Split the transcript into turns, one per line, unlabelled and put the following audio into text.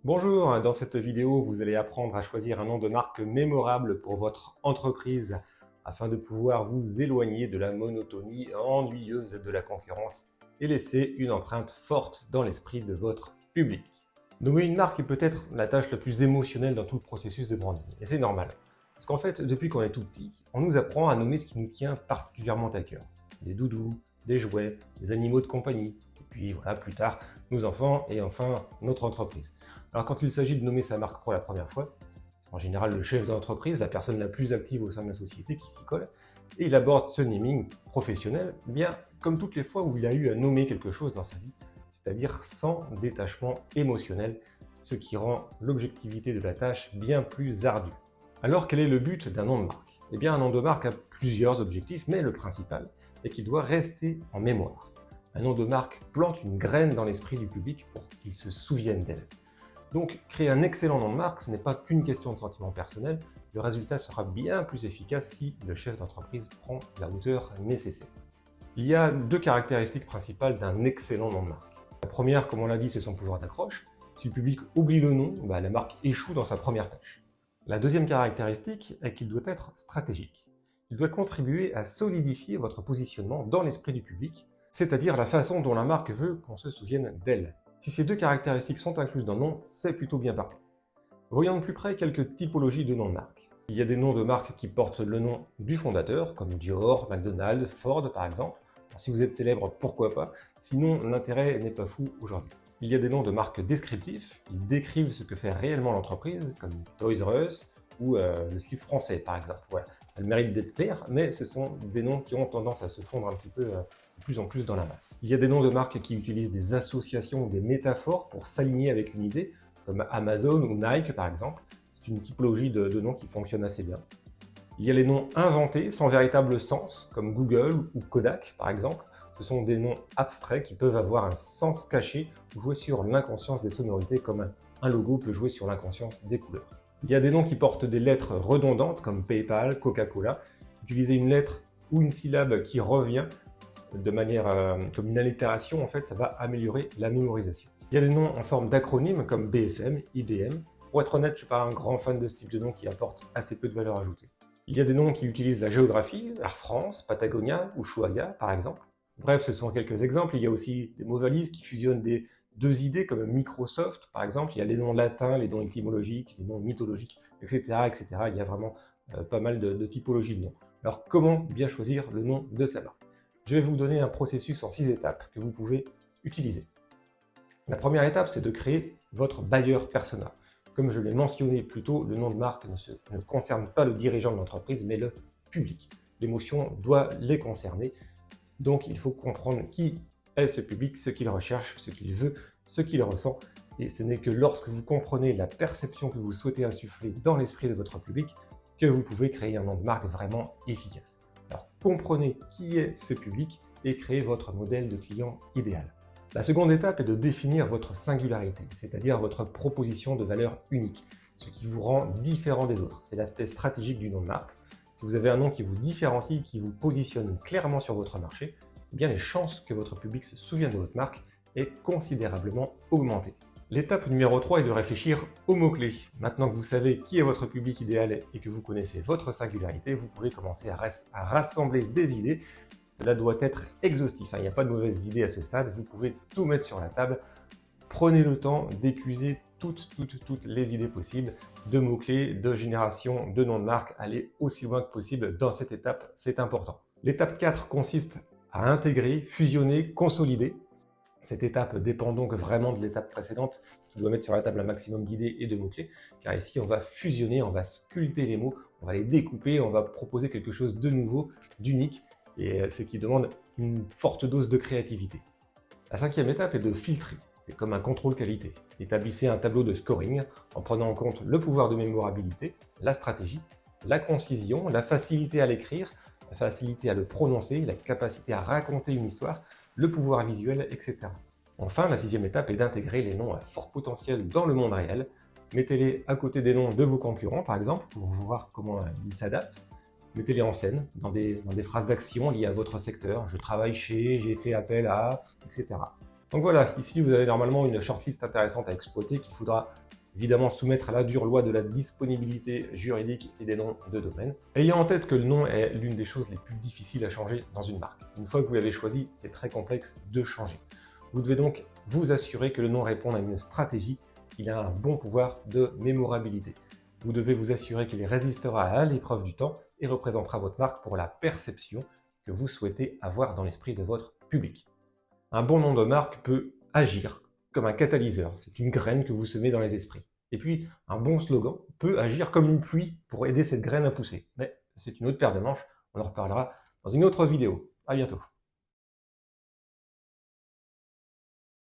Bonjour, dans cette vidéo, vous allez apprendre à choisir un nom de marque mémorable pour votre entreprise afin de pouvoir vous éloigner de la monotonie ennuyeuse de la concurrence et laisser une empreinte forte dans l'esprit de votre public. Nommer une marque est peut-être la tâche la plus émotionnelle dans tout le processus de branding, et c'est normal. Parce qu'en fait, depuis qu'on est tout petit, on nous apprend à nommer ce qui nous tient particulièrement à cœur. Des doudous, des jouets, des animaux de compagnie, et puis voilà, plus tard, nos enfants et enfin notre entreprise. Alors quand il s'agit de nommer sa marque pour la première fois, c'est en général le chef d'entreprise, la personne la plus active au sein de la société qui s'y colle, et il aborde ce naming professionnel, bien comme toutes les fois où il a eu à nommer quelque chose dans sa vie, c'est-à-dire sans détachement émotionnel, ce qui rend l'objectivité de la tâche bien plus ardue. Alors quel est le but d'un nom de marque? Eh bien un nom de marque a plusieurs objectifs, mais le principal est qu'il doit rester en mémoire. Un nom de marque plante une graine dans l'esprit du public pour qu'il se souvienne d'elle. Donc, créer un excellent nom de marque, ce n'est pas qu'une question de sentiment personnel, le résultat sera bien plus efficace si le chef d'entreprise prend la hauteur nécessaire. Il y a deux caractéristiques principales d'un excellent nom de marque. La première, comme on l'a dit, c'est son pouvoir d'accroche. Si le public oublie le nom, la marque échoue dans sa première tâche. La deuxième caractéristique est qu'il doit être stratégique. Il doit contribuer à solidifier votre positionnement dans l'esprit du public, c'est-à-dire la façon dont la marque veut qu'on se souvienne d'elle. Si ces deux caractéristiques sont incluses dans le nom, c'est plutôt bien parti. Voyons de plus près quelques typologies de noms de marque. Il y a des noms de marque qui portent le nom du fondateur, comme Dior, McDonald's, Ford par exemple. Alors, si vous êtes célèbre, pourquoi pas, sinon l'intérêt n'est pas fou aujourd'hui. Il y a des noms de marques descriptifs, ils décrivent ce que fait réellement l'entreprise, comme Toys R Us ou le slip français par exemple. Voilà. Ça a le mérite d'être clair, mais ce sont des noms qui ont tendance à se fondre un petit peu de plus en plus dans la masse. Il y a des noms de marques qui utilisent des associations ou des métaphores pour s'aligner avec une idée, comme Amazon ou Nike par exemple. C'est une typologie de noms qui fonctionne assez bien. Il y a les noms inventés sans véritable sens, comme Google ou Kodak par exemple. Ce sont des noms abstraits qui peuvent avoir un sens caché ou jouer sur l'inconscience des sonorités, comme un logo peut jouer sur l'inconscience des couleurs. Il y a des noms qui portent des lettres redondantes, comme PayPal, Coca-Cola. Utiliser une lettre ou une syllabe qui revient de manière comme une allitération, en fait, ça va améliorer la mémorisation. Il y a des noms en forme d'acronymes comme BFM, IBM. Pour être honnête, je ne suis pas un grand fan de ce type de nom qui apporte assez peu de valeur ajoutée. Il y a des noms qui utilisent la géographie, Air France, Patagonia ou Ushuaïa par exemple. Bref, ce sont quelques exemples. Il y a aussi des mots valises qui fusionnent des deux idées comme Microsoft par exemple. Il y a les noms latins, les noms étymologiques, les noms mythologiques, etc. etc. Il y a vraiment pas mal de typologies de noms. Alors comment bien choisir le nom de sa marque? Je vais vous donner un processus en 6 étapes que vous pouvez utiliser. La première étape, c'est de créer votre buyer persona. Comme je l'ai mentionné plus tôt, le nom de marque ne concerne pas le dirigeant de l'entreprise, mais le public. L'émotion doit les concerner, donc il faut comprendre qui est ce public, ce qu'il recherche, ce qu'il veut, ce qu'il ressent. Et ce n'est que lorsque vous comprenez la perception que vous souhaitez insuffler dans l'esprit de votre public que vous pouvez créer un nom de marque vraiment efficace. Alors, comprenez qui est ce public et créez votre modèle de client idéal. La seconde étape est de définir votre singularité, c'est-à-dire votre proposition de valeur unique, ce qui vous rend différent des autres. C'est l'aspect stratégique du nom de marque. Si vous avez un nom qui vous différencie, qui vous positionne clairement sur votre marché, eh bien les chances que votre public se souvienne de votre marque est considérablement augmentée. L'étape numéro 3 est de réfléchir aux mots-clés. Maintenant que vous savez qui est votre public idéal et que vous connaissez votre singularité, vous pouvez commencer à rassembler des idées. Cela doit être exhaustif, il n'y a pas de mauvaises idées à ce stade, vous pouvez tout mettre sur la table. Prenez le temps d'épuiser toutes les idées possibles, de mots-clés, de génération, de noms de marque. Allez aussi loin que possible dans cette étape, c'est important. L'étape 4 consiste à intégrer, fusionner, consolider. Cette étape dépend donc vraiment de l'étape précédente, qui doit mettre sur la table un maximum d'idées et de mots-clés, car ici on va fusionner, on va sculpter les mots, on va les découper, on va proposer quelque chose de nouveau, d'unique, et ce qui demande une forte dose de créativité. La cinquième étape est de filtrer, c'est comme un contrôle qualité. Établissez un tableau de scoring en prenant en compte le pouvoir de mémorabilité, la stratégie, la concision, la facilité à l'écrire, la facilité à le prononcer, la capacité à raconter une histoire, le pouvoir visuel, etc. Enfin, la sixième étape est d'intégrer les noms à fort potentiel dans le monde réel. Mettez-les à côté des noms de vos concurrents, par exemple, pour voir comment ils s'adaptent. Mettez-les en scène, dans des phrases d'action liées à votre secteur. Je travaille chez, j'ai fait appel à, etc. Donc voilà, ici vous avez normalement une shortlist intéressante à exploiter qu'il faudra évidemment soumettre à la dure loi de la disponibilité juridique et des noms de domaine. Ayez en tête que le nom est l'une des choses les plus difficiles à changer dans une marque. Une fois que vous l'avez choisi, c'est très complexe de changer. Vous devez donc vous assurer que le nom réponde à une stratégie, qu'il a un bon pouvoir de mémorabilité. Vous devez vous assurer qu'il résistera à l'épreuve du temps et représentera votre marque pour la perception que vous souhaitez avoir dans l'esprit de votre public. Un bon nom de marque peut agir comme un catalyseur, c'est une graine que vous semez dans les esprits. Et puis, un bon slogan peut agir comme une pluie pour aider cette graine à pousser. Mais c'est une autre paire de manches, on en reparlera dans une autre vidéo. À bientôt.